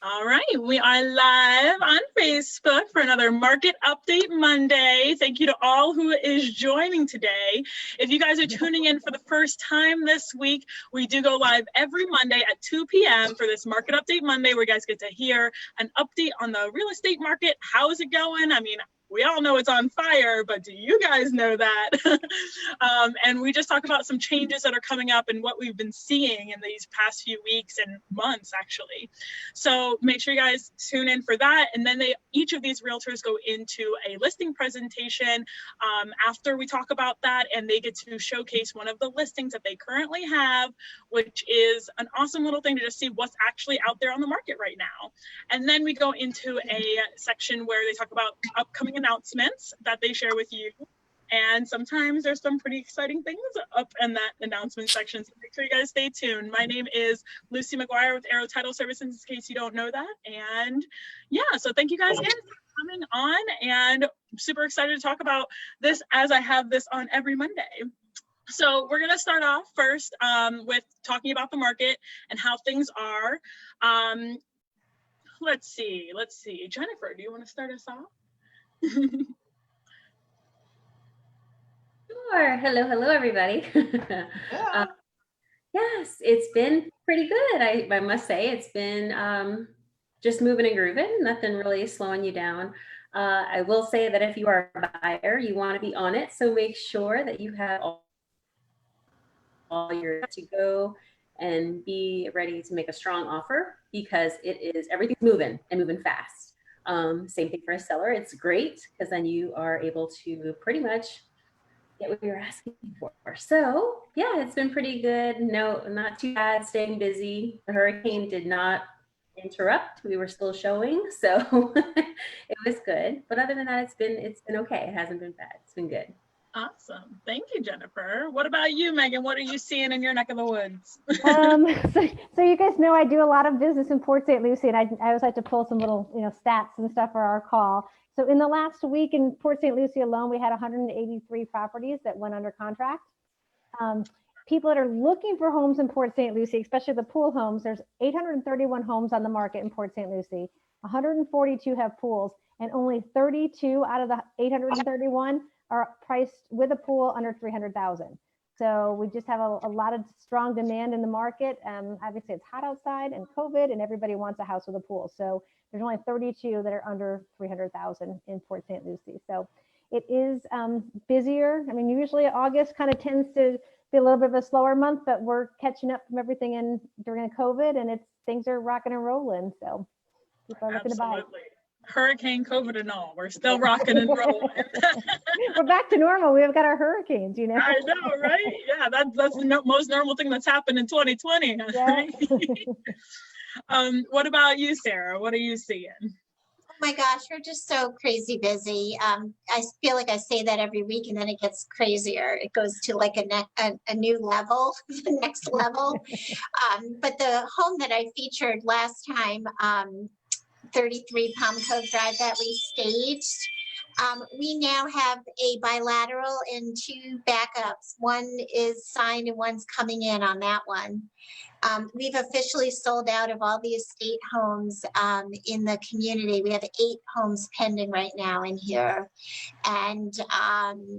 All right, we are live on Facebook for another Market Update Monday. Thank you to all who is joining today. If you guys are tuning in for the first time this week, we do go live every Monday at 2 p.m. for this Market Update Monday, where you guys get to hear an update on the real estate market. How is it going? I mean, we all know it's on fire, but do you guys know that? And we just talk about some changes that are coming up and what we've been seeing in these past few weeks and months, actually. So make sure you guys tune in for that. And then each of these realtors go into a listing presentation after we talk about that, and they get to showcase one of the listings that they currently have, which is an awesome little thing to just see what's actually out there on the market right now. And then we go into a section where they talk about upcoming announcements that they share with you. And sometimes there's some pretty exciting things up in that announcement section. So make sure you guys stay tuned. My name is Lucie McGuire with Arrow Title Services, in case you don't know that. And yeah, so thank you guys again for coming on. And I'm super excited to talk about this as I have this on every Monday. So we're going to start off first with talking about the market and how things are. Let's see. Jennifer, do you want to start us off? Sure. Hello, everybody. Yes, it's been pretty good. I must say it's been just moving and grooving. Nothing really slowing you down. I will say that if you are a buyer, you want to be on it. So make sure that you have all your to go and be ready to make a strong offer, because everything's moving and moving fast. Same thing for a seller. It's great because then you are able to pretty much get what you're asking for. So yeah, it's been pretty good. No, not too bad, staying busy. The hurricane did not interrupt. We were still showing, so it was good. But other than that, it's been okay. It hasn't been bad. It's been good. Awesome. Thank you, Jennifer. What about you, Megan? What are you seeing in your neck of the woods? So you guys know I do a lot of business in Port St. Lucie, and I always like to pull some little stats and stuff for our call. So in the last week in Port St. Lucie alone, we had 183 properties that went under contract. People that are looking for homes in Port St. Lucie, especially the pool homes, there's 831 homes on the market in Port St. Lucie. 142 have pools, and only 32 out of the 831 are priced with a pool under 300,000. So we just have a lot of strong demand in the market. Obviously, it's hot outside and COVID, and everybody wants a house with a pool. So there's only 32 that are under 300,000 in Port St. Lucie. So it is busier. I mean, usually August kind of tends to be a little bit of a slower month, but we're catching up from everything during COVID, and things are rocking and rolling. So people are looking to buy. Hurricane, COVID, and all, we're still rocking and rolling. We're back to normal. We've got our hurricanes, I know, right? Yeah, that's the most normal thing that's happened in 2020. Yeah. Right? What about you, Sarah? What are you seeing? Oh my gosh, we're just so crazy busy. I feel like I say that every week, and then it gets crazier. It goes to like a new level, the next level. But the home that I featured last time, 33 Palm Cove Drive, that we staged, we now have a bilateral and 2 backups. One is signed and one's coming in on that one. We've officially sold out of all the estate homes in the community. We have 8 homes pending right now in here. And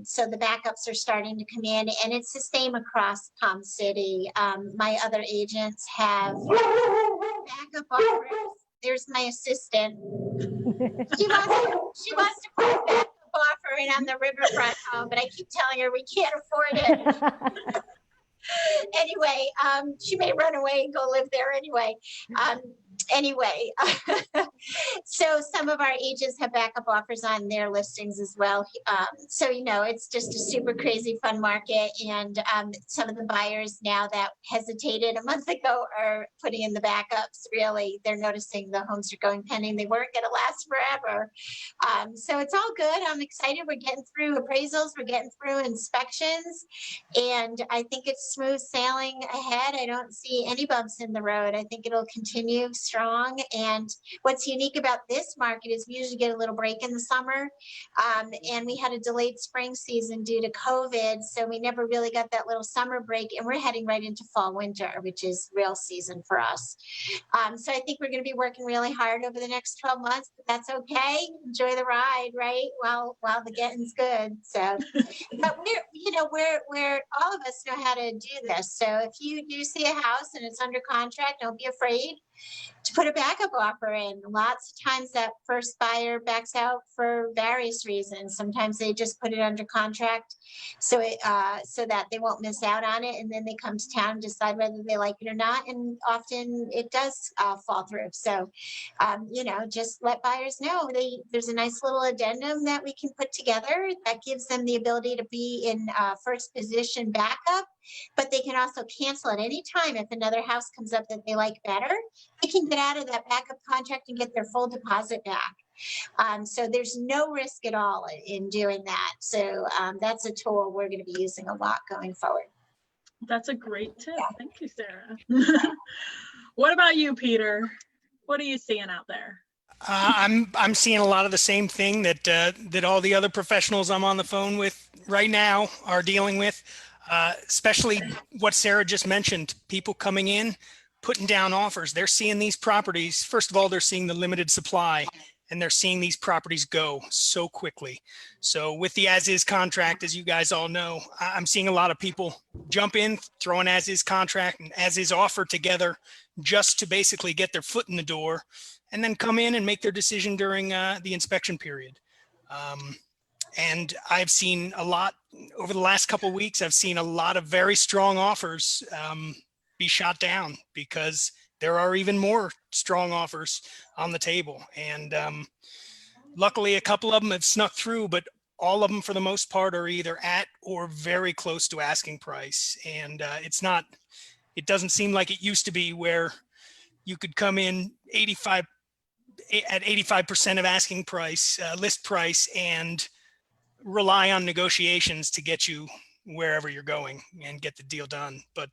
so the backups are starting to come in, and it's the same across Palm City. My other agents have backup offers. There's my assistant. She wants to put a backup offering on the riverfront home, but I keep telling her we can't afford it. Anyway, she may run away and go live there anyway. So some of our agents have backup offers on their listings as well. So, it's just a super crazy fun market. And some of the buyers now that hesitated a month ago are putting in the backups. Really, they're noticing the homes are going pending. They weren't going to last forever. So it's all good. I'm excited. We're getting through appraisals. We're getting through inspections. And I think it's smooth sailing ahead. I don't see any bumps in the road. I think it'll continue strong strong. And what's unique about this market is we usually get a little break in the summer. And we had a delayed spring season due to COVID. So we never really got that little summer break, and we're heading right into fall winter, which is real season for us. So I think we're going to be working really hard over the next 12 months, but that's okay. Enjoy the ride, right? While the getting's good. So, but we're all of us know how to do this. So if you do see a house and it's under contract, don't be afraid to put a backup offer in. Lots of times that first buyer backs out for various reasons. Sometimes they just put it under contract so that they won't miss out on it, and then they come to town and decide whether they like it or not, and often it does fall through. So just let buyers know there's a nice little addendum that we can put together that gives them the ability to be in first position backup, but they can also cancel at any time if another house comes up that they like better. They can get out of that backup contract and get their full deposit back. So there's no risk at all in doing that. So that's a tool we're going to be using a lot going forward. That's a great tip. Yeah. Thank you, Sarah. What about you, Peter? What are you seeing out there? I'm seeing a lot of the same thing that all the other professionals I'm on the phone with right now are dealing with, especially what Sarah just mentioned, people coming in, putting down offers. They're seeing these properties. First of all, they're seeing the limited supply, and they're seeing these properties go so quickly. So with the as-is contract, as you guys all know, I'm seeing a lot of people jump in, throw an as-is contract and as-is offer together just to basically get their foot in the door, and then come in and make their decision during the inspection period. And I've seen a lot over the last couple of weeks. I've seen a lot of very strong offers be shot down because there are even more strong offers on the table. And luckily, a couple of them have snuck through, but all of them, for the most part, are either at or very close to asking price. And it doesn't seem like it used to be where you could come in 85% of asking price, list price, and rely on negotiations to get you wherever you're going and get the deal done. But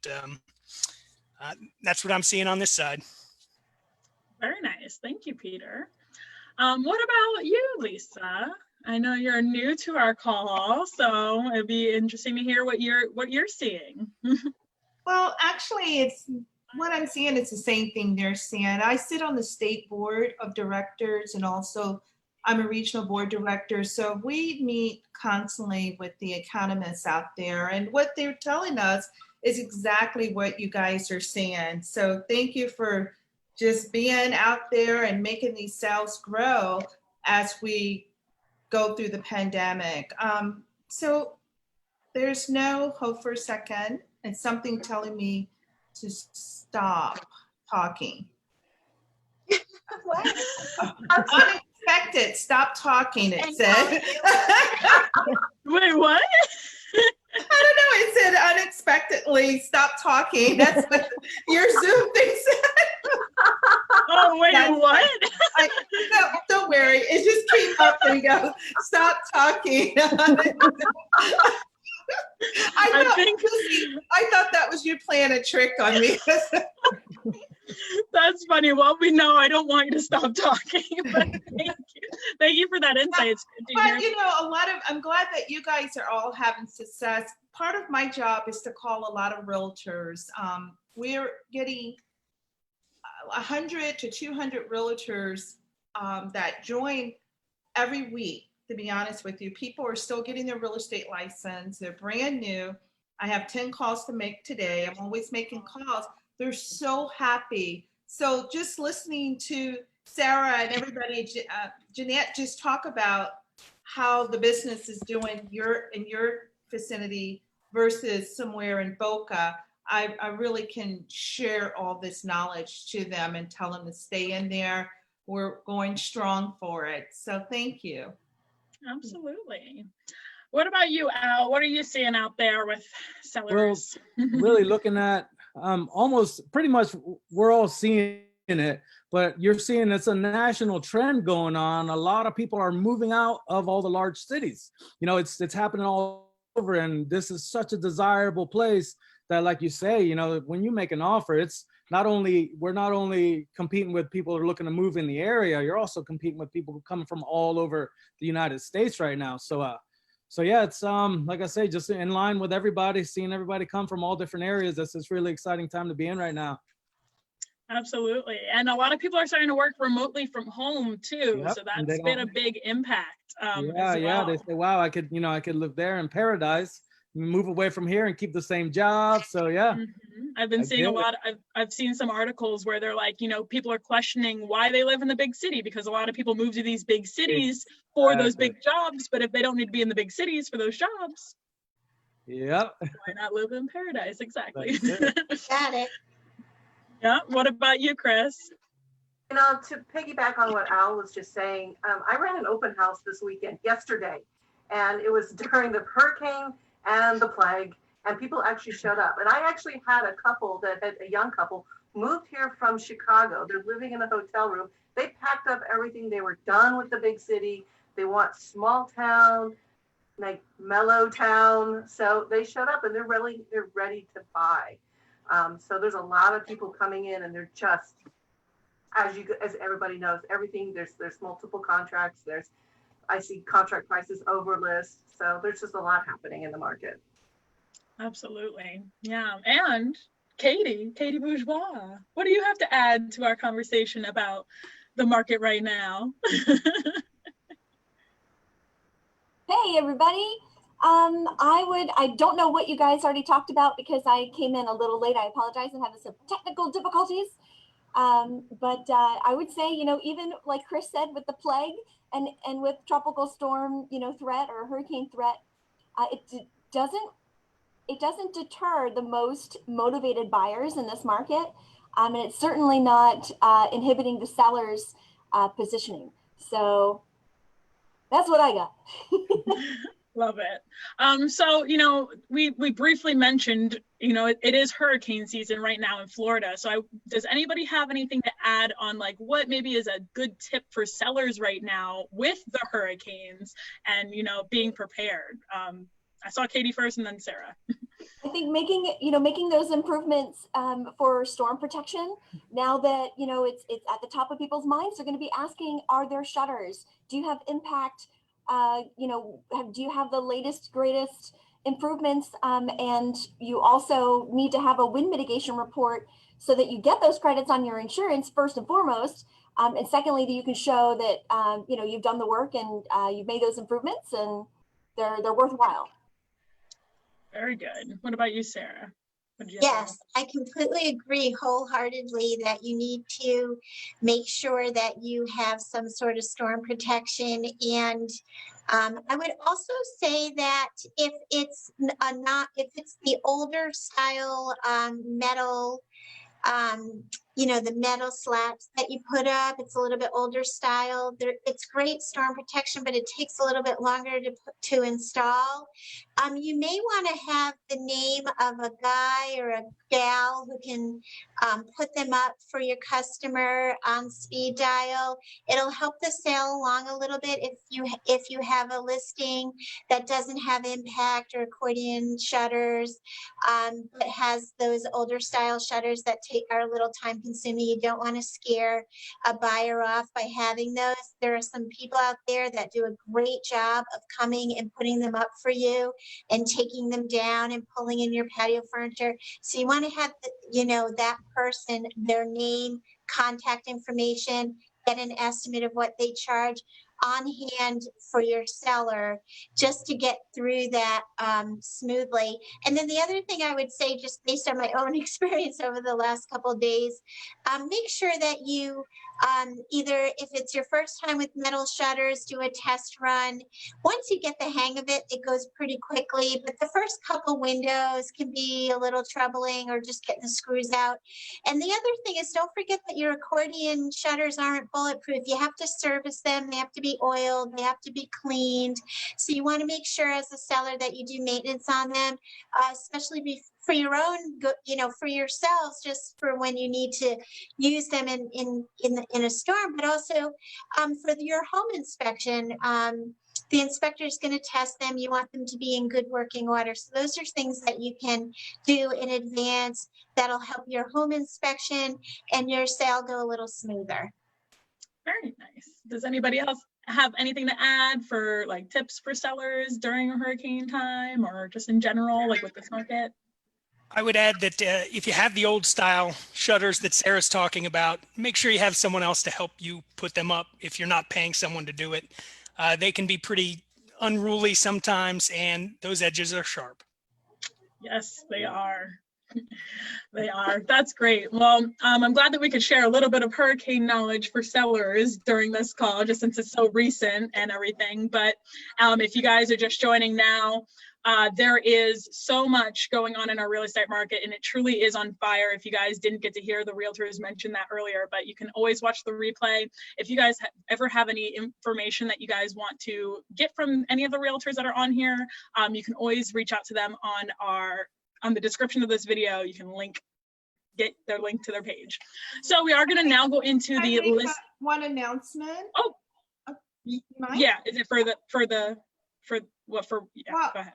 that's what I'm seeing on this side. Very nice. Thank you, Peter. What about you, Lisa? I know you're new to our call, so it'd be interesting to hear what you're seeing. Well, actually, what I'm seeing is the same thing they're seeing. I sit on the state board of directors, and also I'm a regional board director. So we meet constantly with the economists out there, and what they're telling us is exactly what you guys are seeing. So thank you for just being out there and making these sales grow as we go through the pandemic. So there's no hope for a second, and something telling me to stop talking. What? Unexpected, stop talking, it said. Wait, what? I don't know, it said unexpectedly stop talking. That's what your Zoom thing said. Oh, wait, what? No, don't worry, it just came up and goes, stop talking. I thought that was you playing a trick on me. That's funny. Well, we know I don't want you to stop talking, but thank you for that insight. It's good to hear. But I'm glad that you guys are all having success. Part of my job is to call a lot of realtors. We're getting 100 to 200 realtors that join every week. To be honest with you, people are still getting their real estate license. They're brand new. I have 10 calls to make today. I'm always making calls. They're so happy. So just listening to Sarah and everybody, Jeanette, just talk about how the business is doing in your vicinity versus somewhere in Boca. I really can share all this knowledge to them and tell them to stay in there. We're going strong for it. So thank you. Absolutely. What about you, Al? What are you seeing out there with sellers? Well, really looking at almost pretty much we're all seeing it, but you're seeing it's a national trend going on. A lot of people are moving out of all the large cities. It's happening all over, and this is such a desirable place that, like you say, when you make an offer, it's we're not only competing with people who are looking to move in the area, you're also competing with people who coming from all over the United States right now. So yeah, it's like I say, just in line with everybody, seeing everybody come from all different areas. That's this really exciting time to be in right now. Absolutely. And a lot of people are starting to work remotely from home too. Yep. So that's been a big impact. Yeah. They say, wow, I could live there in paradise, move away from here and keep the same job. So yeah. I've been seeing a lot. I've seen some articles where they're like, people are questioning why they live in the big city, because a lot of people move to these big cities for those big jobs. But if they don't need to be in the big cities for those jobs, yep, why not live in paradise? Exactly. Got it. Yeah. What about you, Chris? To piggyback on what Al was just saying, I ran an open house this weekend, yesterday, and it was during the hurricane and the plague, and people actually showed up. And I actually had a young couple moved here from Chicago. They're living in a hotel room. They packed up everything. They were done with the big city. They want small town, like mellow town. So they showed up and they're ready to buy. So there's a lot of people coming in, and they're just, as everybody knows, everything, there's multiple contracts. I see contract prices over list. So there's just a lot happening in the market. Absolutely. Yeah. And Katie Bourgeois, what do you have to add to our conversation about the market right now? Hey, everybody. I don't know what you guys already talked about because I came in a little late. I apologize. I'm having some technical difficulties. But I would say, even like Chris said, with the plague and with tropical storm, threat or hurricane threat, it doesn't deter the most motivated buyers in this market. And it's certainly not inhibiting the sellers' positioning. So that's what I got. Love it. So, we briefly mentioned, it is hurricane season right now in Florida. So does anybody have anything to add on like what maybe is a good tip for sellers right now with the hurricanes and, being prepared? I saw Katie first and then Sarah. I think making those improvements for storm protection, now that, it's at the top of people's minds, they're going to be asking, are there shutters? Do you have impact? Do you have the latest, greatest improvements? And you also need to have a wind mitigation report so that you get those credits on your insurance, first and foremost. And secondly, that you can show that, you've done the work and you've made those improvements and they're worthwhile. Very good. What about you, Sarah? Yes, I completely agree wholeheartedly that you need to make sure that you have some sort of storm protection. And I would also say that if it's the older style metal, the metal slats that you put up, it's a little bit older style. It's great storm protection, but it takes a little bit longer to install. You may want to have the name of a guy or a gal who can put them up for your customer on speed dial. It'll help the sale along a little bit if you have a listing that doesn't have impact or accordion shutters, but has those older style shutters that are a little time consuming. You don't want to scare a buyer off by having those. There are some people out there that do a great job of coming and putting them up for you and taking them down and pulling in your patio furniture. So you want to have that person, their name, contact information, get an estimate of what they charge on hand for your seller, just to get through that smoothly. And then the other thing I would say, just based on my own experience over the last couple of days, make sure that you either, if it's your first time with metal shutters, do a test run. Once you get the hang of it, it goes pretty quickly, but the first couple windows can be a little troubling, or just getting the screws out. And the other thing is, don't forget that your accordion shutters aren't bulletproof. You have to service them. They have to be oiled. They have to be cleaned. So you want to make sure as a seller that you do maintenance on them, especially for your own, for yourselves, just for when you need to use them in a storm, but also for your home inspection. The inspector is going to test them. You want them to be in good working order. So those are things that you can do in advance that'll help your home inspection and your sale go a little smoother. Very nice. Does anybody else have anything to add for like tips for sellers during a hurricane time or just in general, like with this market? I would add that if you have the old style shutters that Sarah's talking about, make sure you have someone else to help you put them up if you're not paying someone to do it. They can be pretty unruly sometimes, and those edges are sharp. Yes, they are. They are. That's great. Well, I'm glad that we could share a little bit of hurricane knowledge for sellers during this call, just since it's so recent and everything. But if you guys are just joining now, there is so much going on in our real estate market, and it truly is on fire. If you guys didn't get to hear, the realtors mentioned that earlier, but you can always watch the replay. If you guys ever have any information that you guys want to get from any of the realtors that are on here, you can always reach out to them on the description of this video. You can get their link to their page. So we are going to now go into the list. One announcement. Oh, yeah. Is it yeah, well, go ahead.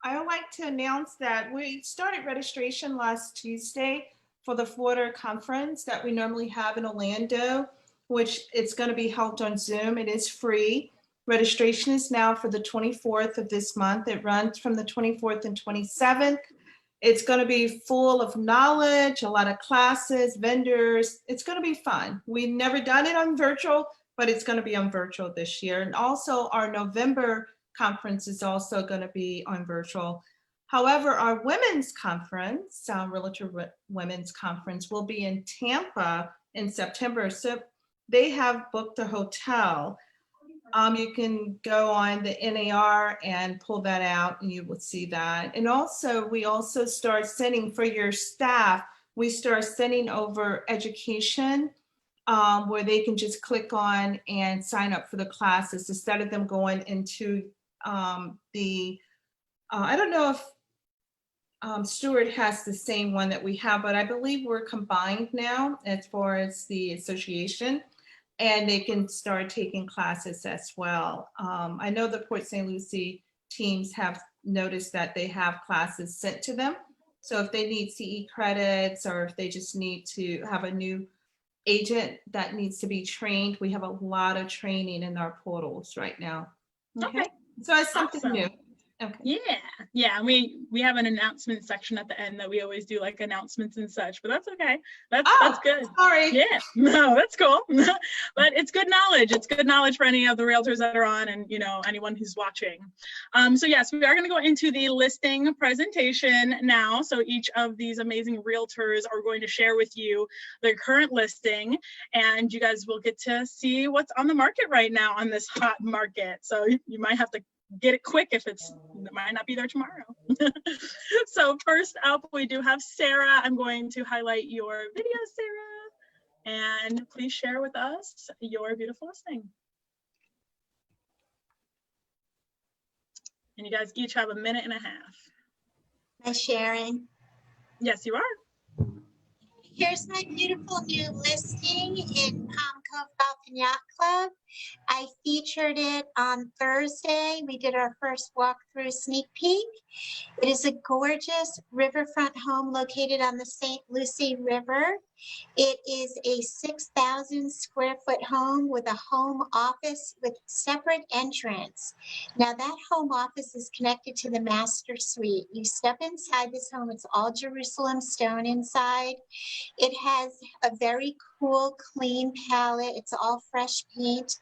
I would like to announce that we started registration last Tuesday for the Florida conference that we normally have in Orlando, which it's going to be held on Zoom. It is free. Registration is now for the 24th of this month. It runs from the 24th and 27th. It's going to be full of knowledge, a lot of classes, vendors. It's going to be fun. We've never done it on virtual, but it's going to be on virtual this year. And also our November conference is also going to be on virtual. However, our women's conference, Realtor Women's Conference, will be in Tampa in September. So they have booked a hotel. You can go on the NAR and pull that out and you will see that. And also, we also start sending for your staff, we start sending over education where they can just click on and sign up for the classes instead of them going into I don't know if Stuart has the same one that we have, but I believe we're combined now as far as the association, and they can start taking classes as well. I know the Port St. Lucie teams have noticed that they have classes sent to them. So if they need CE credits or if they just need to have a new agent that needs to be trained, we have a lot of training in our portals right now. Okay. So it's something Awesome. new. Okay. Yeah. We have an announcement section at the end that we always do, like announcements and such, but that's okay. That's good. Sorry. Yeah, no, that's cool. But it's good knowledge. It's good knowledge for any of the realtors that are on, and anyone who's watching. So yes, we are going to go into the listing presentation now. So each of these amazing realtors are going to share with you their current listing, and you guys will get to see what's on the market right now on this hot market. So you might have to get it quick if it might not be there tomorrow. So first up, we do have Sarah. I'm going to highlight your video, Sarah, and please share with us your beautiful listing. And you guys each have a minute and a half. Am I sharing? Yes, you are. Here's my beautiful new listing in Palm Cove Golf and Yacht Club. I featured it on Thursday. We did our first walkthrough sneak peek. It is a gorgeous riverfront home located on the St. Lucie River. It is a 6,000 square foot home with a home office with separate entrance. Now that home office is connected to the master suite. You step inside this home, it's all Jerusalem stone inside. It has a very cool, clean palette. It's all fresh paint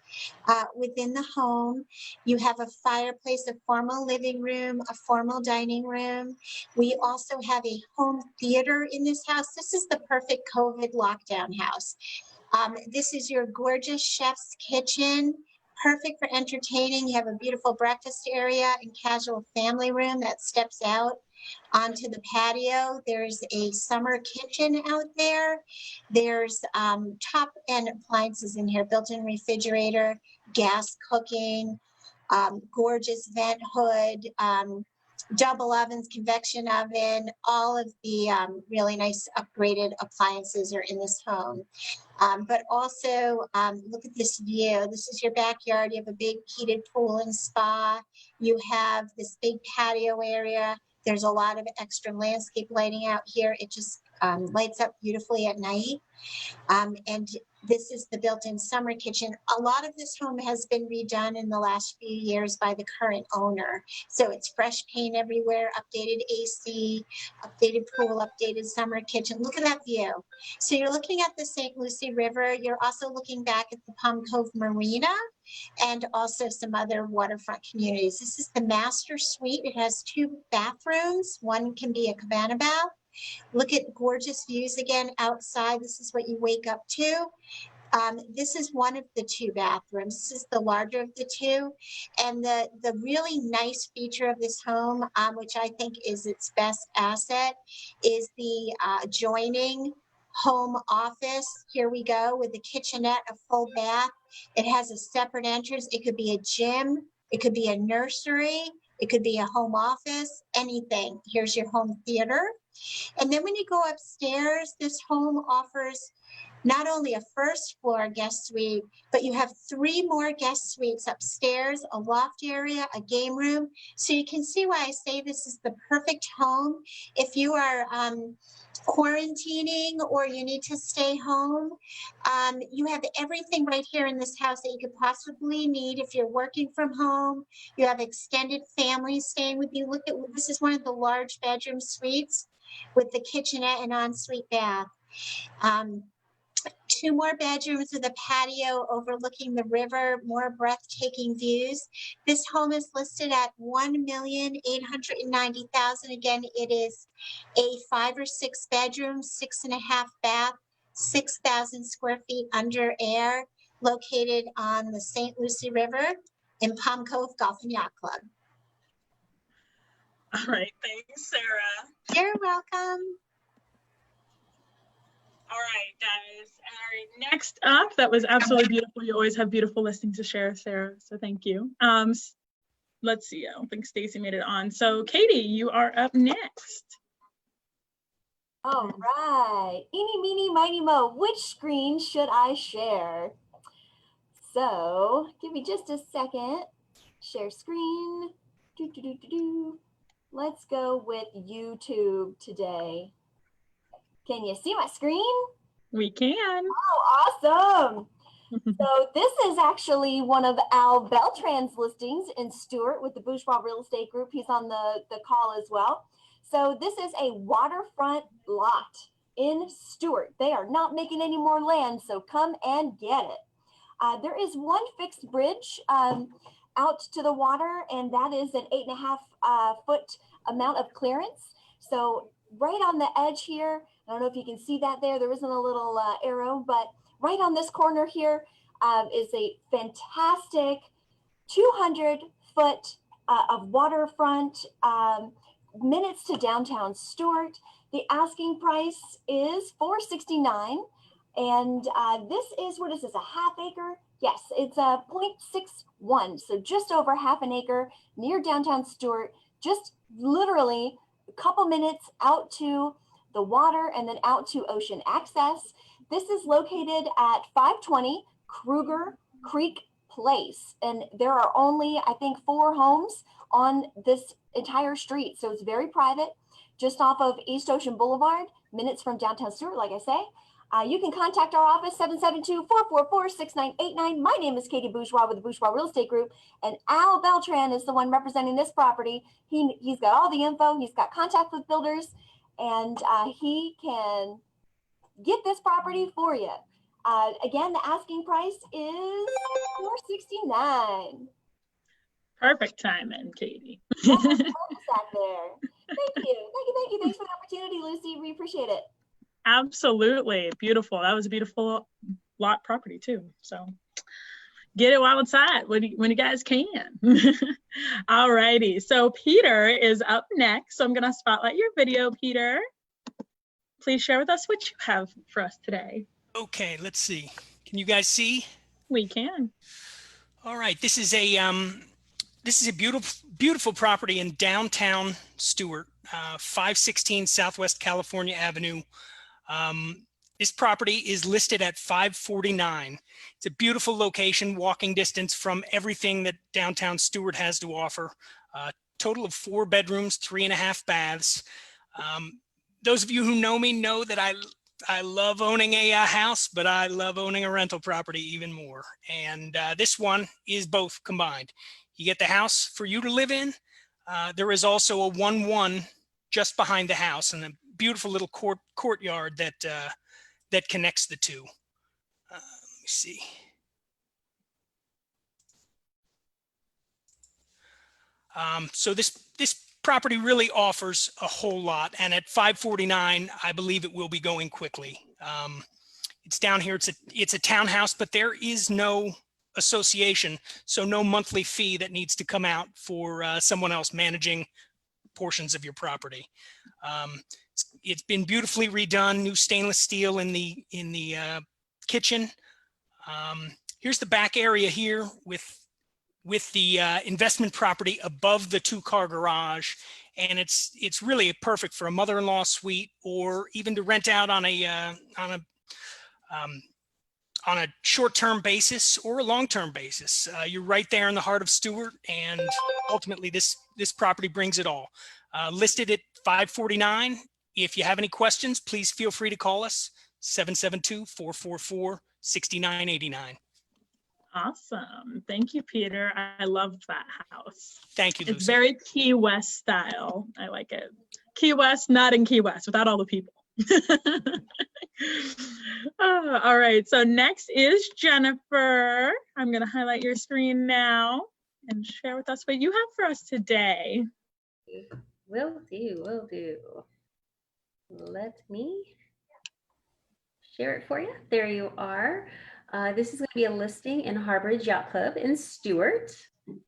within the home. You have a fireplace, a formal living room, a formal dining room. We also have a home theater in this house. This is the perfect COVID lockdown house. This is your gorgeous chef's kitchen. Perfect for entertaining. You have a beautiful breakfast area and casual family room that steps out onto the patio. There's a summer kitchen out there. There's top end appliances in here, built-in refrigerator, gas cooking, gorgeous vent hood, double ovens, convection oven, all of the really nice upgraded appliances are in this home. But also look at this view. This is your backyard. You have a big heated pool and spa. You have this big patio area. There's a lot of extra landscape lighting out here. It just lights up beautifully at night. And this is the built-in summer kitchen. A lot of this home has been redone in the last few years by the current owner. So it's fresh paint everywhere, updated AC, updated pool, updated summer kitchen. Look at that view. So you're looking at the St. Lucie River. You're also looking back at the Palm Cove Marina and also some other waterfront communities. This is the master suite. It has 2 bathrooms. One can be a cabana bath. Look at gorgeous views again outside. This is what you wake up to. This is one of the 2 bathrooms. This is the larger of the 2. And the really nice feature of this home, which I think is its best asset, is the adjoining home office. Here we go with the kitchenette, a full bath. It has a separate entrance. It could be a gym. It could be a nursery. It could be a home office, anything. Here's your home theater. And then when you go upstairs, this home offers not only a first floor guest suite, but you have 3 more guest suites upstairs, a loft area, a game room. So you can see why I say this is the perfect home if you are quarantining or you need to stay home. You have everything right here in this house that you could possibly need if you're working from home. You have extended family staying with you. Look at, this is one of the large bedroom suites with the kitchenette and ensuite bath. 2 more bedrooms with a patio overlooking the river, more breathtaking views. This home is listed at $1,890,000. Again, it is a 5 or 6 bedroom, 6.5 bath, 6,000 square feet under air, located on the St. Lucie River in Palm Cove Golf and Yacht Club. All right. Thanks, Sarah. You're welcome. All right, guys. All right, next up, that was absolutely beautiful. You always have beautiful listings to share, Sarah, so thank you. Let's see, I don't think Stacy made it on. So Katie, you are up next. All right, eeny, meeny, miny, mo, which screen should I share? So give me just a second. Share screen. Let's go with YouTube today. Can you see my screen? We can. Oh, awesome. So this is actually one of Al Beltran's listings in Stuart with the Bourgeois Real Estate Group. He's on the call as well. So this is a waterfront lot in Stuart. They are not making any more land, so come and get it. There is one fixed bridge out to the water, and that is an 8.5 foot amount of clearance. So right on the edge here, I don't know if you can see that there. There isn't a little arrow, but right on this corner here is a fantastic 200 foot of waterfront, minutes to downtown Stuart. The asking price is $469, and this is, what is this, a half acre? Yes, it's a 0.61, so just over half an acre near downtown Stuart, just literally a couple minutes out to the water and then out to ocean access. This is located at 520 Kruger Creek Place, and there are only, I think, 4 homes on this entire street, so it's very private, just off of East Ocean Boulevard, minutes from downtown Stuart, like I say. You can contact our office, 772-444-6989. My name is Katie Bourgeois with the Bourgeois Real Estate Group, and Al Beltran is the one representing this property. He's got all the info, he's got contact with builders, and he can get this property for you. Again, the asking price is $469. Perfect timing, Katie. There. Thank you. Thanks for the opportunity, Lucy. We appreciate it. Absolutely. Beautiful. That was a beautiful lot property too. So get it while it's hot when you guys can. All righty. So Peter is up next. So I'm going to spotlight your video, Peter. Please share with us what you have for us today. Okay, let's see. Can you guys see? We can. All right. This is a This is a beautiful property in downtown Stuart, 516 Southwest California Avenue. This property is listed at $549. It's a beautiful location, walking distance from everything that downtown Stuart has to offer. Total of 4 bedrooms, 3.5 baths. Those of you who know me know that I love owning a house, but I love owning a rental property even more. And this one is both combined. You get the house for you to live in. There is also a 1-1 just behind the house and a beautiful little courtyard that connects the two. Let me see. So this property really offers a whole lot, and at $549, I believe it will be going quickly. It's down here. It's a townhouse, but there is no association, so no monthly fee that needs to come out for someone else managing portions of your property. It's been beautifully redone, new stainless steel in the kitchen. Here's the back area here with the investment property above the 2-car garage, and it's really perfect for a mother-in-law suite, or even to rent out on a short-term basis or a long-term basis. You're right there in the heart of Stuart, and ultimately this property brings it all. Listed at $549. If you have any questions, please feel free to call us, 772-444-6989. Awesome. Thank you, Peter. I loved that house. Thank you, Lucy. It's very Key West style. I like it. Key West, not in Key West, without all the people. All right, so next is Jennifer. I'm going to highlight your screen now and share with us what you have for us today. Will do. Let me share it for you. There you are. This is going to be a listing in Harbridge Yacht Club in Stuart.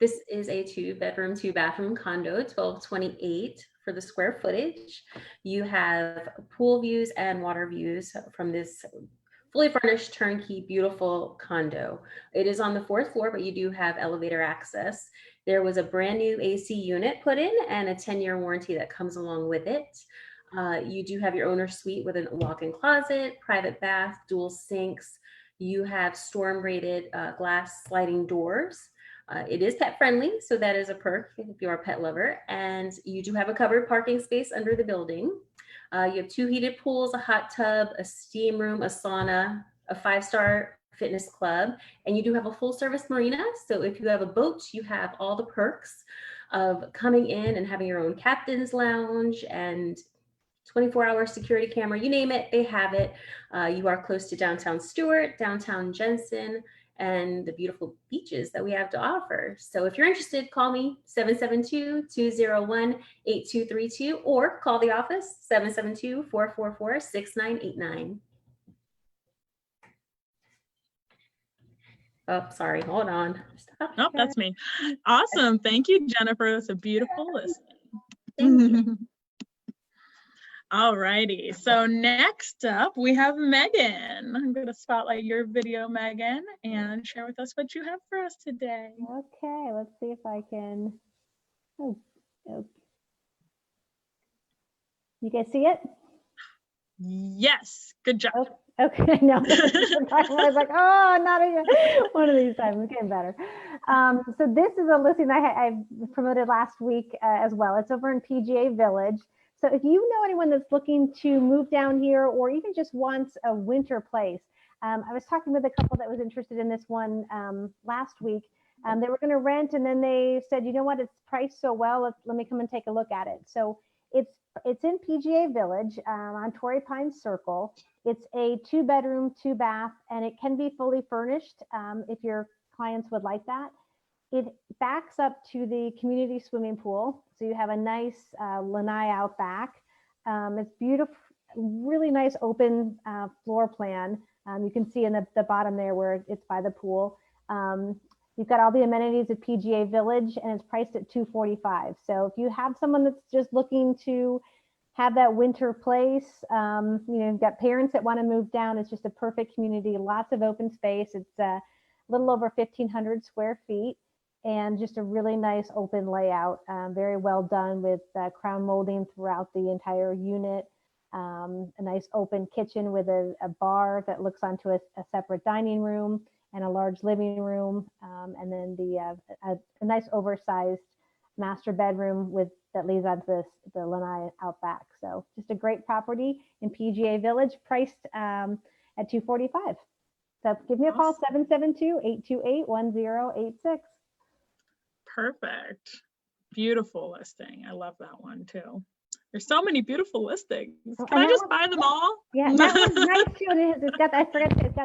This is a 2-bedroom, 2-bathroom condo, 1228 for the square footage. You have pool views and water views from this fully furnished, turnkey, beautiful condo. It is on the 4th floor, but you do have elevator access. There was a brand new AC unit put in and a 10-year warranty that comes along with it. You do have your owner's suite with a walk-in closet, private bath, dual sinks. You have storm-rated glass sliding doors. It is pet friendly, so that is a perk if you are a pet lover. And you do have a covered parking space under the building. You have 2 heated pools, a hot tub, a steam room, a sauna, a 5-star fitness club, and you do have a full-service marina. So if you have a boat, you have all the perks of coming in and having your own captain's lounge and 24-hour security camera, you name it, they have it. You are close to downtown Stuart, downtown Jensen, and the beautiful beaches that we have to offer. So if you're interested, call me 772-201-8232 or call the office 772-444-6989. Oh, sorry, hold on. Stop. Nope, that's me. Awesome. Thank you, Jennifer. That's a beautiful listing. Thank you. All righty, so next up we have Megan. I'm going to spotlight your video, Megan, and share with us what you have for us today. Okay, let's see if I can. Oh. You guys see it? Yes, good job. Oh, okay, no. I was like, oh, not again. One of these times, it's getting better. So this is a listing I promoted last week as well. It's over in PGA Village. So if you know anyone that's looking to move down here or even just wants a winter place, I was talking with a couple that was interested in this one last week. They were going to rent, and then they said, you know what, it's priced so well, let me come and take a look at it. So it's in PGA Village on Torrey Pines Circle. It's a 2-bedroom, 2-bath, and it can be fully furnished if your clients would like that. It backs up to the community swimming pool. So you have a nice lanai out back. It's beautiful, really nice open floor plan. You can see in the bottom there where it's by the pool. You've got all the amenities at PGA Village, and it's priced at $245. So if you have someone that's just looking to have that winter place, you've got parents that want to move down, it's just a perfect community, lots of open space. It's a little over 1,500 square feet. and just a really nice open layout, very well done with crown molding throughout the entire unit. A nice open kitchen with a bar that looks onto a separate dining room and a large living room, and then a nice oversized master bedroom that leads onto the lanai out back. So just a great property in PGA Village, priced at $245. So give me a call, 772-828-1086. Perfect. Beautiful listing. I love that one too. There's so many beautiful listings. Can I just buy them all? Yeah, that one's nice too. And it's got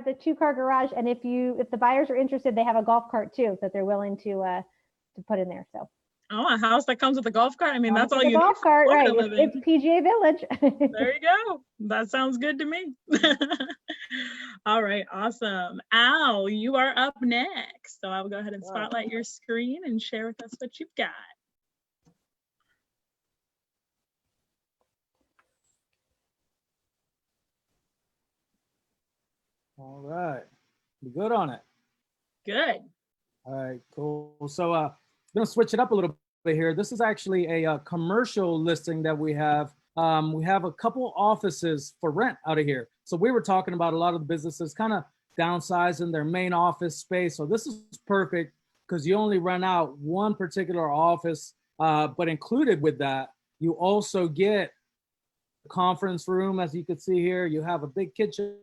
the 2-car garage. And if the buyers are interested, they have a golf cart too that they're willing to put in there. So. Oh, a house that comes with a golf cart. I mean, that's all you need. Golf cart, right? It's PGA Village. There you go. That sounds good to me. All right, awesome. Al, you are up next. So I will go ahead and spotlight your screen and share with us what you've got. All right, you good on it? Good. All right, cool. So I'm gonna switch it up a little bit here. This is actually a commercial listing that we have. We have a couple offices for rent out of here. So we were talking about a lot of the businesses kind of downsizing their main office space. So this is perfect because you only rent out one particular office, but included with that, you also get a conference room, as you can see here. You have a big kitchen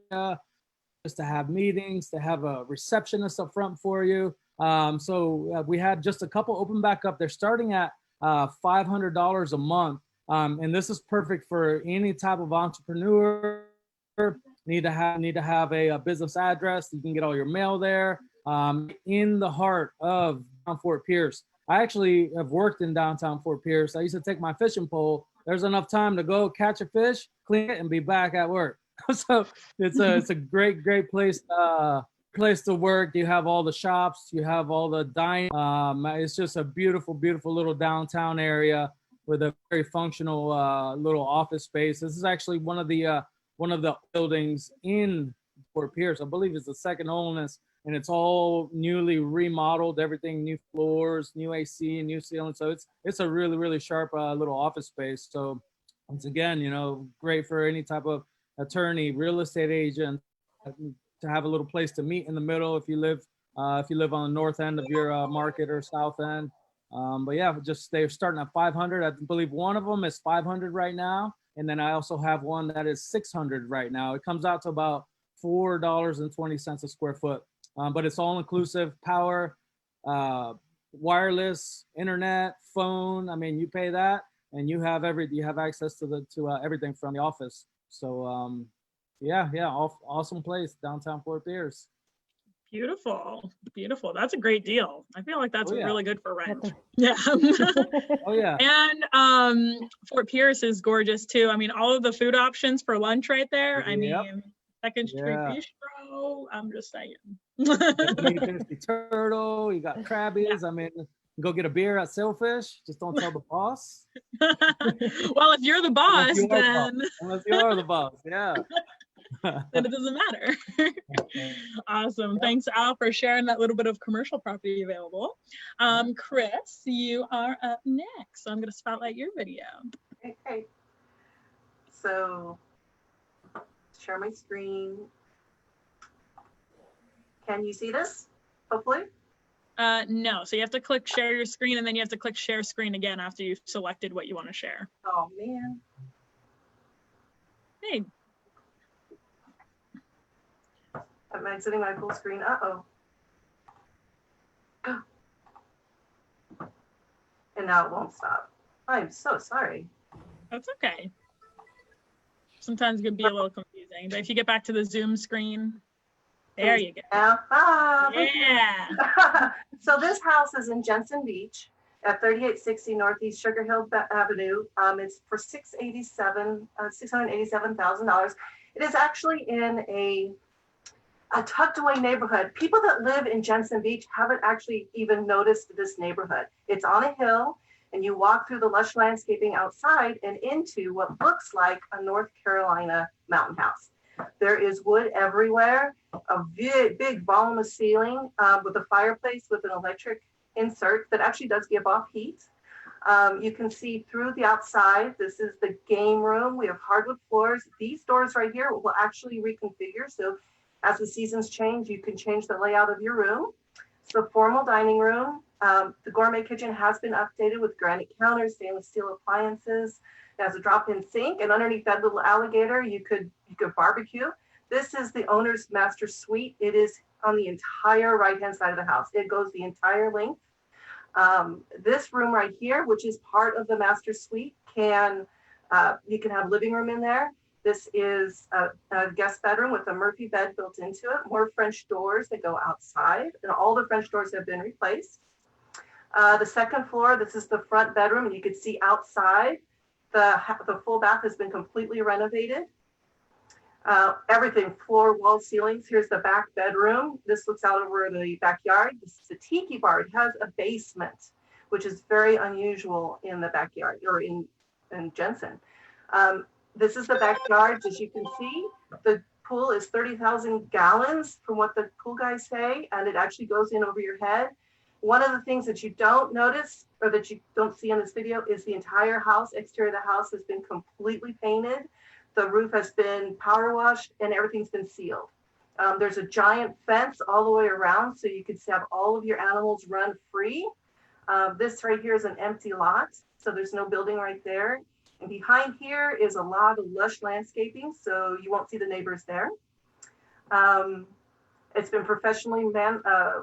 just to have meetings, to have a receptionist up front for you. So we had just a couple open back up. They're starting at $500 a month. And this is perfect for any type of entrepreneur. Need to have a business address. You can get all your mail there. In the heart of Fort Pierce. I actually have worked in downtown Fort Pierce. I used to take my fishing pole. There's enough time to go catch a fish, clean it, and be back at work. So it's a great place to work. You have all the shops, you have all the dining. It's just a beautiful little downtown area with a very functional little office space. This is actually one of the buildings in Fort Pierce. I believe it's the second oldest, and it's all newly remodeled. Everything, new floors, new AC, new ceiling. So it's a really sharp little office space. So once again, great for any type of attorney, real estate agent, to have a little place to meet in the middle if you live on the north end of your market or south end. But yeah, they're starting at 500. I believe one of them is 500 right now, and then I also have one that is 600 right now. It comes out to about $4.20 a square foot, but it's all inclusive: power, wireless, internet, phone. I mean, you pay that, and you have access to everything from the office. So awesome place, downtown Fort Pierce. Beautiful. That's a great deal. I feel like that's really good for rent. Yeah. Oh yeah. And Fort Pierce is gorgeous too. I mean, all of the food options for lunch right there. Yep. I mean, Second Street Bistro. I'm just saying. Turtle. You got crabbies. Yeah. I mean, go get a beer at Sailfish. Just don't tell the boss. Well, if you're the boss, then unless you are the boss, yeah. Then it doesn't matter. Awesome. Thanks, Al, for sharing that little bit of commercial property available. Chris, you are up next. So I'm going to spotlight your video. Okay. So share my screen. Can you see this? Hopefully. No. So you have to click share your screen, and then you have to click share screen again after you've selected what you want to share. Oh, man. Hey. I'm exiting my full screen. Uh-oh. And now it won't stop. I'm so sorry. That's okay. Sometimes it can be a little confusing, but if you get back to the Zoom screen, there you go. Yeah. So this house is in Jensen Beach at 3860 Northeast Sugar Hill Avenue. It's for $687,000. It is actually in a tucked away neighborhood. People that live in Jensen Beach haven't actually even noticed this neighborhood. It's on a hill, and you walk through the lush landscaping outside and into what looks like a North Carolina mountain house. There is wood everywhere, a big voluminous ceiling with a fireplace with an electric insert that actually does give off heat. You can see through the outside. This is the game room. We have hardwood floors. These doors right here will actually reconfigure. So as the seasons change, you can change the layout of your room. It's the formal dining room. The gourmet kitchen has been updated with granite counters, stainless steel appliances. It has a drop-in sink, and underneath that little alligator, you could barbecue. This is the owner's master suite. It is on the entire right-hand side of the house. It goes the entire length. This room right here, which is part of the master suite, you can have living room in there. This is a guest bedroom with a Murphy bed built into it, more French doors that go outside, and all the French doors have been replaced. The second floor, this is the front bedroom, and you can see outside. The full bath has been completely renovated. Everything, floor, wall, ceilings. Here's the back bedroom. This looks out over the backyard. This is a tiki bar. It has a basement, which is very unusual in the backyard or in Jensen. This is the backyard. As you can see, the pool is 30,000 gallons from what the pool guys say, and it actually goes in over your head. One of the things that you don't notice or that you don't see in this video is the entire house, exterior of the house has been completely painted. The roof has been power washed and everything's been sealed. There's a giant fence all the way around so you could have all of your animals run free. This right here is an empty lot, so there's no building right there. And behind here is a lot of lush landscaping, so you won't see the neighbors there. It's been professionally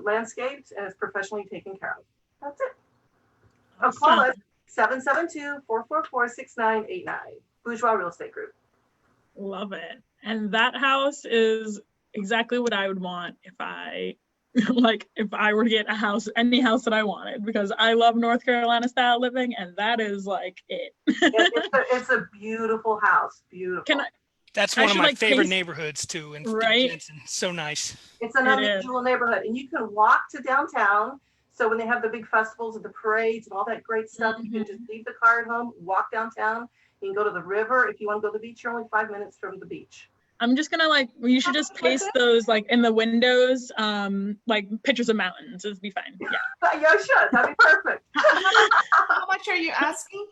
landscaped and it's professionally taken care of. That's it. Oh, call us 772-444-6989. Bourgeois Real Estate Group. Love it. And that house is exactly what I would want if I if I were to get a house, any house that I wanted, because I love North Carolina style living, and that is like it. It's a beautiful house. Beautiful. That's one of my favorite neighborhoods too, in Jensen. So nice. It's an unusual neighborhood, and you can walk to downtown. So when they have the big festivals and the parades and all that great stuff, you can just leave the car at home, walk downtown. You can go to the river. If you want to go to the beach, you're only 5 minutes from the beach. I'm just gonna you should just paste those in the windows, pictures of mountains. It'd be fine. Yeah. Yeah, should. That'd be perfect. How much are you asking?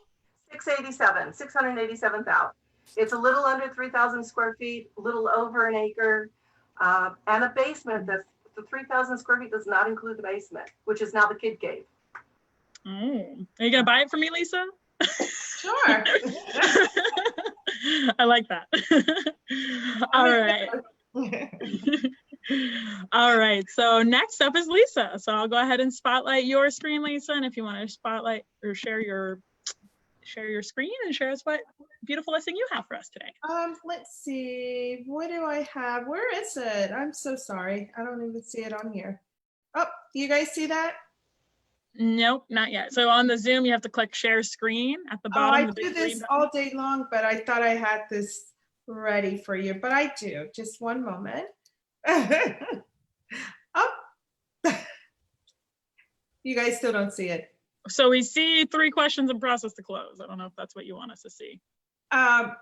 687,000. It's a little under 3,000 square feet, a little over an acre, and a basement. The 3,000 square feet does not include the basement, which is now the kid cave. Oh, are you gonna buy it for me, Lisa? Sure. I like that. All right. All right. So next up is Lisa. So I'll go ahead and spotlight your screen, Lisa. And if you want to spotlight or share your screen and share us what beautiful listing you have for us today. Let's see. What do I have? Where is it? I'm so sorry. I don't even see it on here. Oh, you guys see that? Nope, not yet. So on the Zoom, you have to click share screen at the bottom. I do this all day long, but I thought I had this ready for you, but I do. Just one moment. Oh, you guys still don't see it. So we see 3 questions and process to close. I don't know if that's what you want us to see. Yeah,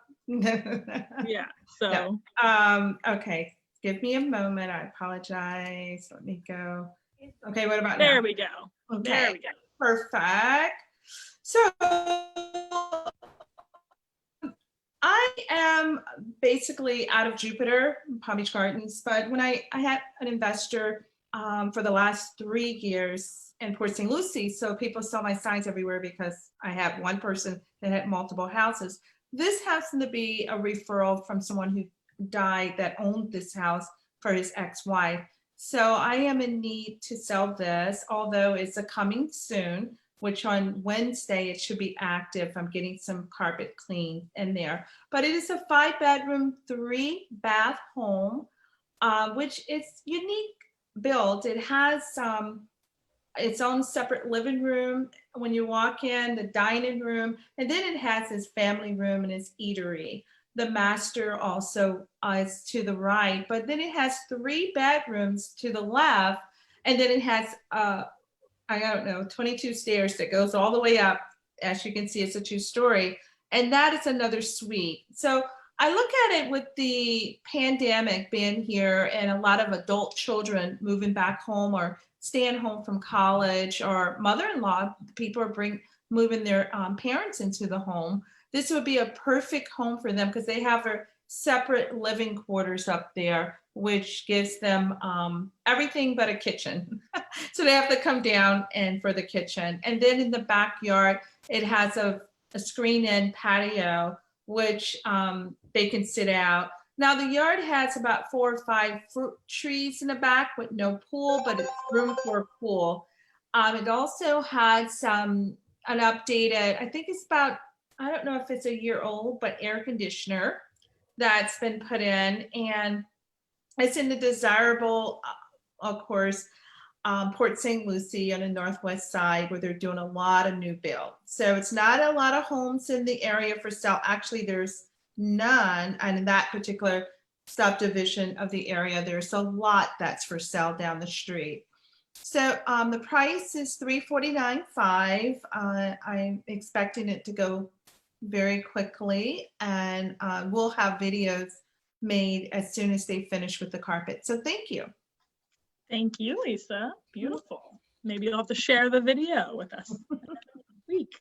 so. No. Okay, give me a moment. I apologize. Let me go. Okay, what about there now? We go. Okay. There we go. Perfect. So I am basically out of Jupiter, Palm Beach Gardens, but when I had an investor for the last 3 years in Port St. Lucie, so people saw my signs everywhere because I have one person that had multiple houses. This happened to be a referral from someone who died that owned this house for his ex-wife. So I am in need to sell this, although it's a coming soon, which on Wednesday it should be active. I'm getting some carpet cleaned in there. But it is a 5-bedroom, 3-bath home, which is unique build. It has its own separate living room when you walk in, the dining room, and then it has its family room and its eatery. The master also is to the right, but then it has 3 bedrooms to the left, and then it has, 22 stairs that goes all the way up. As you can see, it's a 2-story, and that is another suite. So I look at it with the pandemic being here and a lot of adult children moving back home or staying home from college, or mother-in-law, people are moving their parents into the home. This would be a perfect home for them because they have a separate living quarters up there, which gives them everything but a kitchen. So they have to come down and for the kitchen. And then in the backyard, it has a screen-in patio, which they can sit out. Now the yard has about 4 or 5 fruit trees in the back with no pool, but it's room for a pool. It also has an updated, I think it's about, I don't know if it's a year old, but air conditioner that's been put in, and it's in the desirable, of course, Port St. Lucie on the northwest side, where they're doing a lot of new build. So it's not a lot of homes in the area for sale. Actually, there's none, and in that particular subdivision of the area, there's a lot that's for sale down the street. So the price is $349,500. I'm expecting it to go very quickly, and we'll have videos made as soon as they finish with the carpet. So thank you. Thank you, Lisa. Beautiful. Maybe you'll have to share the video with us next week.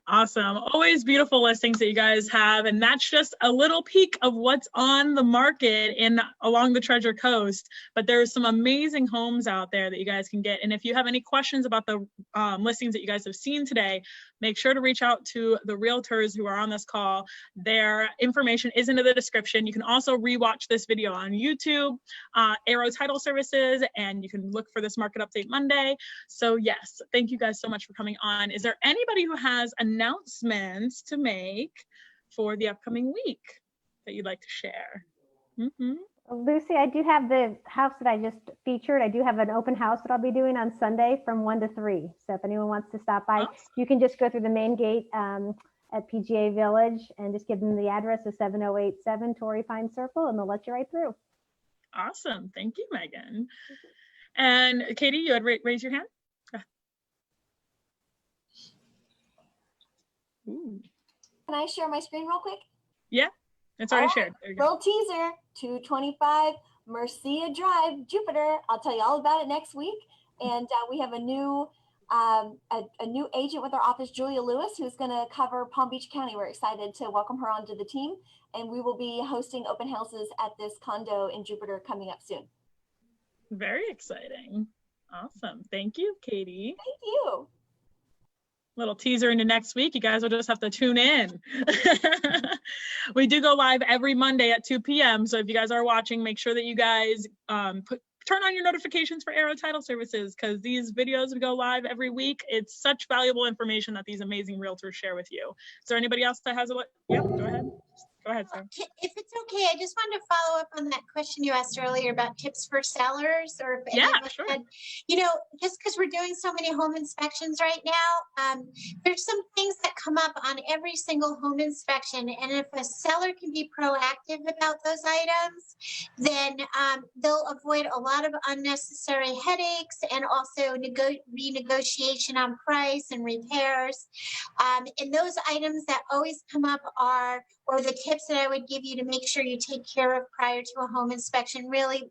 Awesome. Always beautiful listings that you guys have. And that's just a little peek of what's on the market along the Treasure Coast. But there's some amazing homes out there that you guys can get. And if you have any questions about the listings that you guys have seen today, make sure to reach out to the realtors who are on this call. Their information is in the description. You can also rewatch this video on YouTube, Arrow Title Services, and you can look for this Market Update Monday. So yes, thank you guys so much for coming on. Is there anybody who has announcements to make for the upcoming week that you'd like to share? Lucy, I do have the house that I just featured. I do have an open house that I'll be doing on Sunday from 1 to 3. So if anyone wants to stop by, you can just go through the main gate at PGA Village and just give them the address of 7087 Torrey Pine Circle, and they'll let you right through. Awesome. Thank you, Megan. And Katie, you had raised your hand? Ooh. Can I share my screen real quick? Yeah, it's already shared. There you go. Little teaser, 225 Mercia Drive, Jupiter. I'll tell you all about it next week. And we have a new agent with our office, Julia Lewis, who's going to cover Palm Beach County. We're excited to welcome her onto the team. And we will be hosting open houses at this condo in Jupiter coming up soon. Very exciting. Awesome. Thank you, Katie. Thank you. Little teaser into next week. You guys will just have to tune in. We do go live every Monday at 2 p.m. So if you guys are watching, make sure that you guys turn on your notifications for Arrow Title Services, because these videos go live every week. It's such valuable information that these amazing realtors share with you. Is there anybody else that has a Yep, go ahead. Go ahead, Sarah. If it's okay, I just wanted to follow up on that question you asked earlier about tips for sellers, or if anyone sure. had, just because we're doing so many home inspections right now, there's some things that come up on every single home inspection. And if a seller can be proactive about those items, then they'll avoid a lot of unnecessary headaches, and also renegotiation on price and repairs. And those items that always come up are, or the tips that I would give you to make sure you take care of prior to a home inspection, really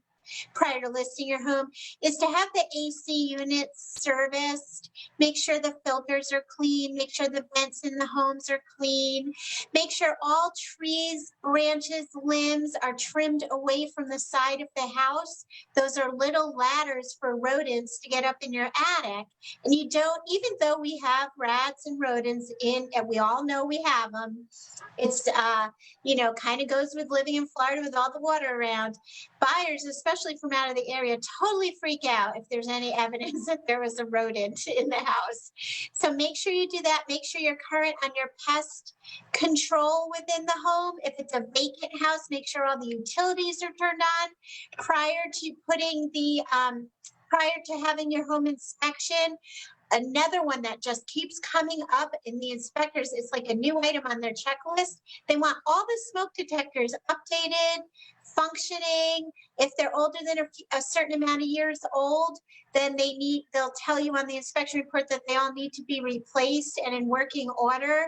prior to listing your home, is to have the AC units serviced. Make sure the filters are clean. Make sure the vents in the homes are clean. Make sure all trees, branches, limbs are trimmed away from the side of the house. Those are little ladders for rodents to get up in your attic. And you don't, even though we have rats and rodents in, and we all know we have them, it's, kind of goes with living in Florida with all the water around. Buyers, especially from out of the area, totally freak out if there's any evidence that there was a rodent in the house. So make sure you do that. Make sure you're current on your pest control within the home. If it's a vacant house, make sure all the utilities are turned on prior to having your home inspection. Another one that just keeps coming up in the inspectors, it's like a new item on their checklist. They want all the smoke detectors updated, functioning. If they're older than a certain amount of years old, then they'll tell you on the inspection report that they all need to be replaced and in working order.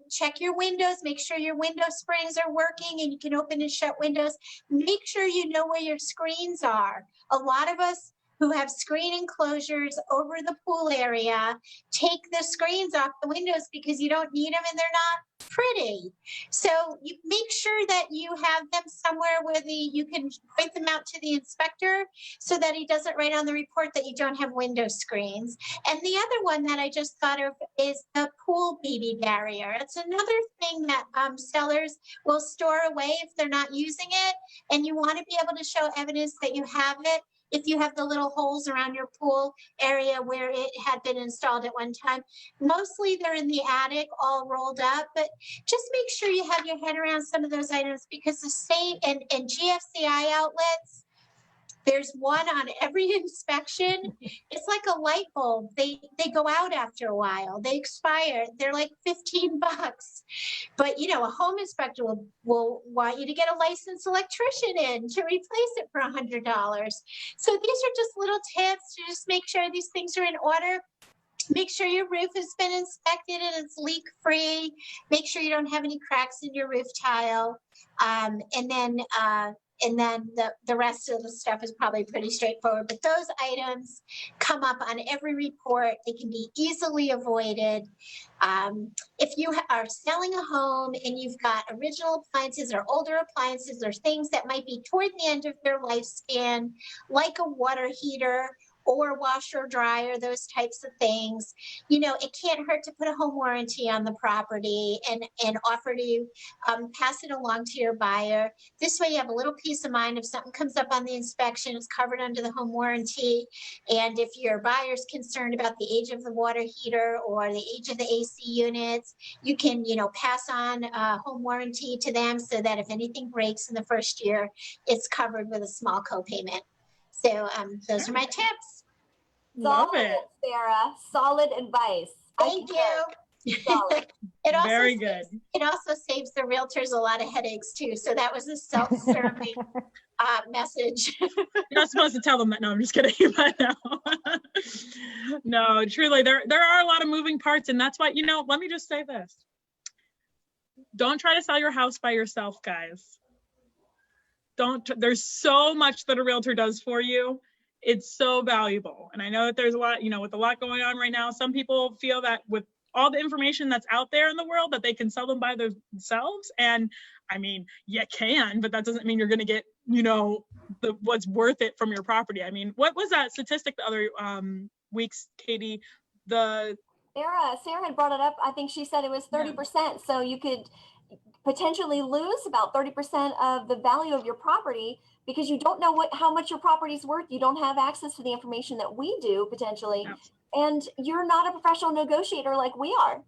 Check your windows, make sure your window springs are working and you can open and shut windows. Make sure you know where your screens are. A lot of us who have screen enclosures over the pool area take the screens off the windows because you don't need them and they're not pretty. So you make sure that you have them somewhere where you can point them out to the inspector so that he doesn't write on the report that you don't have window screens. And the other one that I just thought of is the pool baby barrier. It's another thing that sellers will store away if they're not using it, and you want to be able to show evidence that you have it. If you have the little holes around your pool area where it had been installed at one time, mostly they're in the attic all rolled up, but just make sure you have your head around some of those items, because the same and GFCI outlets, there's one on every inspection. It's like a light bulb. They go out after a while. They expire. They're like $15. But you know, a home inspector will want you to get a licensed electrician in to replace it for $100. So these are just little tips to just make sure these things are in order. Make sure your roof has been inspected and it's leak free. Make sure you don't have any cracks in your roof tile. And then the rest of the stuff is probably pretty straightforward. But those items come up on every report. They can be easily avoided. If you are selling a home and you've got original appliances or older appliances or things that might be toward the end of their lifespan, like a water heater or washer or dryer, those types of things, you know, it can't hurt to put a home warranty on the property and offer to pass it along to your buyer. This way you have a little peace of mind. If something comes up on the inspection, it's covered under the home warranty. And if your buyer's concerned about the age of the water heater or the age of the AC units, you can, you know, pass on a home warranty to them so that if anything breaks in the first year, it's covered with a small co-payment. So those are my tips. Love Solid, it. Sarah. Solid advice. Thank you. Solid. Very good. It also saves the realtors a lot of headaches too. So that was a self-serving message. You're not supposed to tell them that. No, I'm just kidding. But no. No, truly, there are a lot of moving parts, and that's why, you know, let me just say this. Don't try to sell your house by yourself, guys. There's so much that a realtor does for you. It's so valuable. And I know that there's a lot, you know, with a lot going on right now, some people feel that with all the information that's out there in the world that they can sell them by themselves. And I mean, you can, but that doesn't mean you're going to get, you know, what's worth it from your property. I mean, what was that statistic the other weeks, Katie? Sarah had brought it up. I think she said it was 30%. Yeah. So you could potentially lose about 30% of the value of your property because you don't know how much your property is worth. You don't have access to the information that we do potentially. Yeah. And you're not a professional negotiator like we are.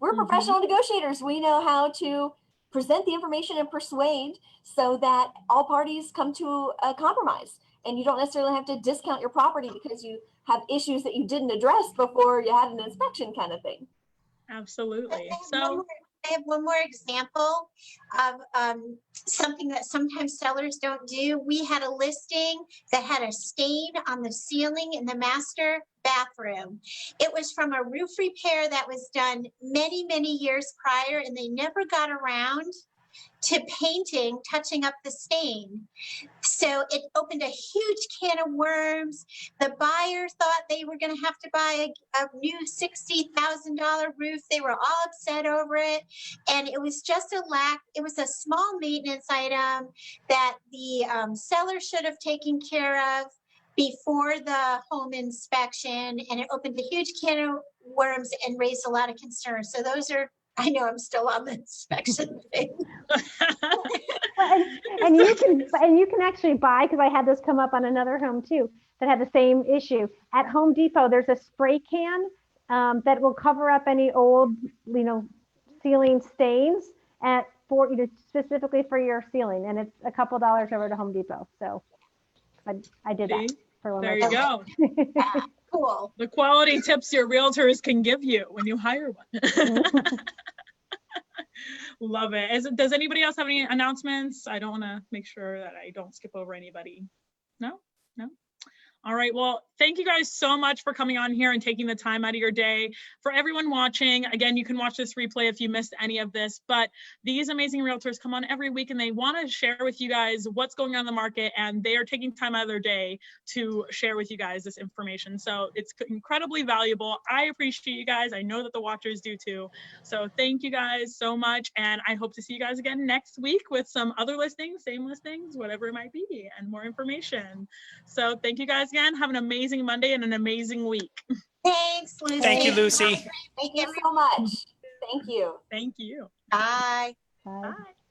We're professional negotiators. We know how to present the information and persuade so that all parties come to a compromise. And you don't necessarily have to discount your property because you have issues that you didn't address before you had an inspection kind of thing. Absolutely. I have one more example of something that sometimes sellers don't do. We had a listing that had a stain on the ceiling in the master bathroom. It was from a roof repair that was done many, many years prior, and they never got around to painting, touching up the stain. So it opened a huge can of worms. The buyer thought they were going to have to buy a new $60,000 roof. They were all upset over it. And it was just it was a small maintenance item that the seller should have taken care of before the home inspection. And it opened a huge can of worms and raised a lot of concern. So those are, I know I'm still on the inspection thing. and you can actually buy, because I had this come up on another home too that had the same issue. At Home Depot, there's a spray can that will cover up any old, you know, ceiling stains specifically for your ceiling, and it's a couple dollars over to Home Depot. So I did that for one. There you go. Cool. The quality tips your realtors can give you when you hire one. Love it. Does anybody else have any announcements? I don't want to make sure that I don't skip over anybody. No? No? All right. Well, thank you guys so much for coming on here and taking the time out of your day. For everyone watching, again, you can watch this replay if you missed any of this, but these amazing realtors come on every week and they want to share with you guys what's going on in the market, and they are taking time out of their day to share with you guys this information. So it's incredibly valuable. I appreciate you guys. I know that the watchers do too. So thank you guys so much. And I hope to see you guys again next week with some other listings, same listings, whatever it might be, and more information. So thank you guys again. Have an amazing Monday and an amazing week. Thanks, Lucy. Thank you, Lucy. Thank you so much. Thank you. Thank you. Bye. Bye. Bye.